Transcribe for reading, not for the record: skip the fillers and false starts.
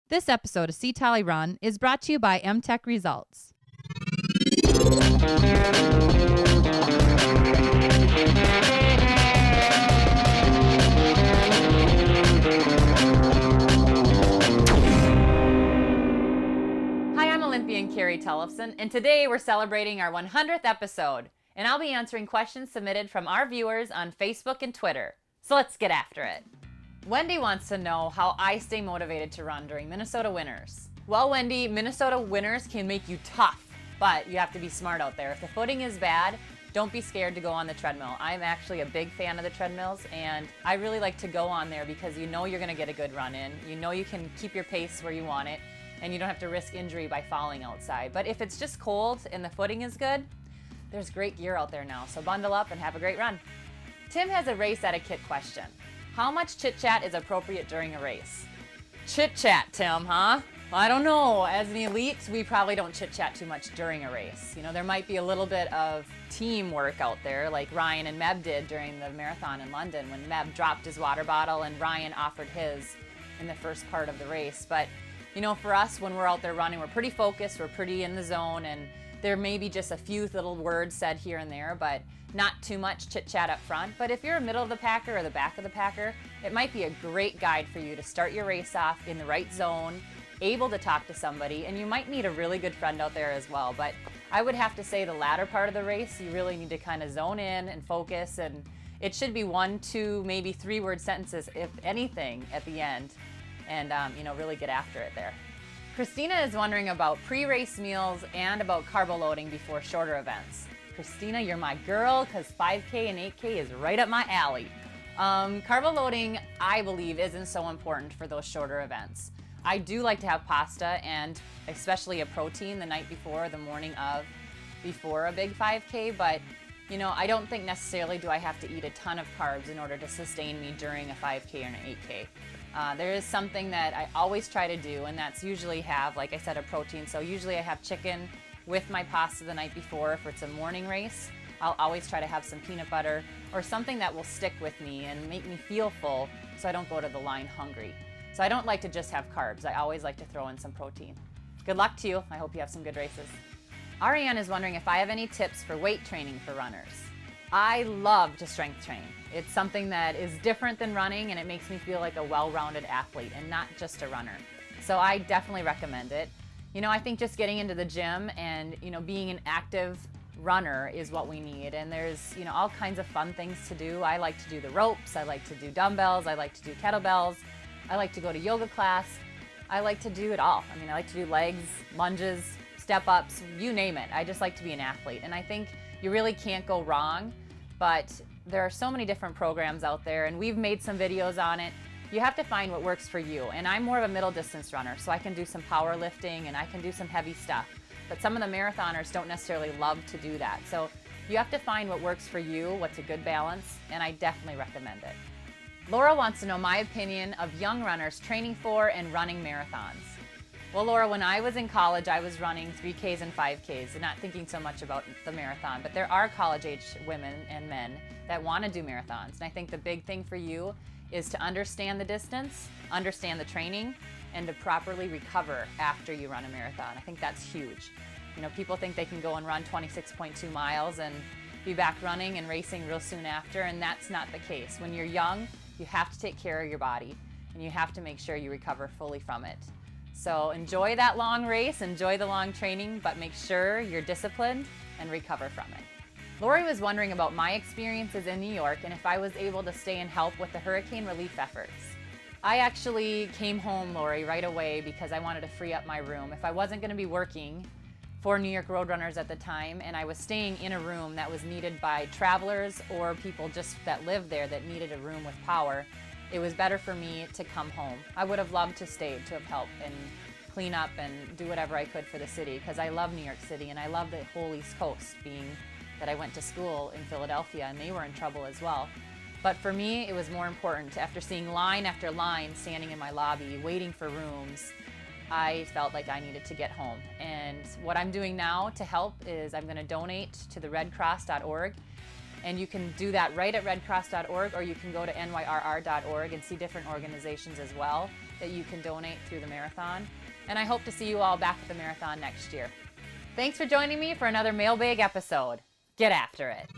This episode of See Tolle Run is brought to you by MTech Results. Hi, I'm Olympian Carrie Tullefson, and today we're celebrating our 100th episode, and I'll be answering questions submitted from our viewers on Facebook and Twitter. So let's get after it. Wendy wants to know how I stay motivated to run during Minnesota winters. Well, Wendy, Minnesota winters can make you tough, but you have to be smart out there. If the footing is bad, don't be scared to go on the treadmill. I'm actually a big fan of the treadmills, and I really like to go on there because you know you're going to get a good run in. You know you can keep your pace where you want it, and you don't have to risk injury by falling outside. But if it's just cold and the footing is good, there's great gear out there now, so bundle up and have a great run. Tim has a race etiquette question. How much chit-chat is appropriate during a race? Chit-chat, Tim, huh? I don't know. As an elite, we probably don't chit-chat too much during a race. You know, there might be a little bit of teamwork out there, like Ryan and Meb did during the marathon in London when Meb dropped his water bottle and Ryan offered his in the first part of the race. But, you know, for us, when we're out there running, we're pretty focused, we're pretty in the zone, and there may be just a few little words said here and there, but not too much chit-chat up front. But if you're a middle of the packer or the back of the packer, it might be a great guide for you to start your race off in the right zone, able to talk to somebody, and you might meet a really good friend out there as well. But I would have to say the latter part of the race, you really need to kind of zone in and focus, and it should be 1, 2, maybe 3-word sentences, if anything, at the end, and you know, really get after it there. Christina is wondering about pre-race meals and about carbo loading before shorter events. Christina, you're my girl, because 5K and 8K is right up my alley. Carbo loading, I believe, isn't so important for those shorter events. I do like to have pasta and especially a protein the night before, the morning of, before a big 5K, but you know, I don't think necessarily do I have to eat a ton of carbs in order to sustain me during a 5K or an 8K. There is something that I always try to do, and that's usually have, like I said, a protein. So usually I have chicken with my pasta the night before. If it's a morning race, I'll always try to have some peanut butter or something that will stick with me and make me feel full so I don't go to the line hungry. So I don't like to just have carbs. I always like to throw in some protein. Good luck to you. I hope you have some good races. Ariane is wondering if I have any tips for weight training for runners. I love to strength train. It's something that is different than running, and it makes me feel like a well-rounded athlete and not just a runner. So I definitely recommend it. You know, I think just getting into the gym and, you know, being an active runner is what we need. And there's, you know, all kinds of fun things to do. I like to do the ropes. I like to do dumbbells. I like to do kettlebells. I like to go to yoga class. I like to do it all. I mean, I like to do legs, lunges, step-ups, you name it. I just like to be an athlete. And I think you really can't go wrong, but there are so many different programs out there, and we've made some videos on it. You have to find what works for you. And I'm more of a middle distance runner, so I can do some powerlifting and I can do some heavy stuff. But some of the marathoners don't necessarily love to do that. So you have to find what works for you, what's a good balance, and I definitely recommend it. Laura wants to know my opinion of young runners training for and running marathons. Well, Laura, when I was in college, I was running 3Ks and 5Ks and not thinking so much about the marathon. But there are college-age women and men that want to do marathons. And I think the big thing for you is to understand the distance, understand the training, and to properly recover after you run a marathon. I think that's huge. You know, people think they can go and run 26.2 miles and be back running and racing real soon after, and that's not the case. When you're young, you have to take care of your body, and you have to make sure you recover fully from it. So enjoy that long race, enjoy the long training, but make sure you're disciplined and recover from it. Lori was wondering about my experiences in New York and if I was able to stay and help with the hurricane relief efforts. I actually came home, Lori, right away because I wanted to free up my room. If I wasn't going to be working for New York Roadrunners at the time, and I was staying in a room that was needed by travelers or people just that lived there that needed a room with power, it was better for me to come home. I would have loved to stay, to have helped and clean up and do whatever I could for the city, because I love New York City and I love the whole East Coast, being that I went to school in Philadelphia and they were in trouble as well. But for me, it was more important. After seeing line after line standing in my lobby, waiting for rooms, I felt like I needed to get home. And what I'm doing now to help is I'm going to donate to the redcross.org. And you can do that right at redcross.org, or you can go to nyrr.org and see different organizations as well. that you can donate through the marathon. And I hope to see you all back at the marathon next year. Thanks for joining me for another Mailbag episode. Get after it.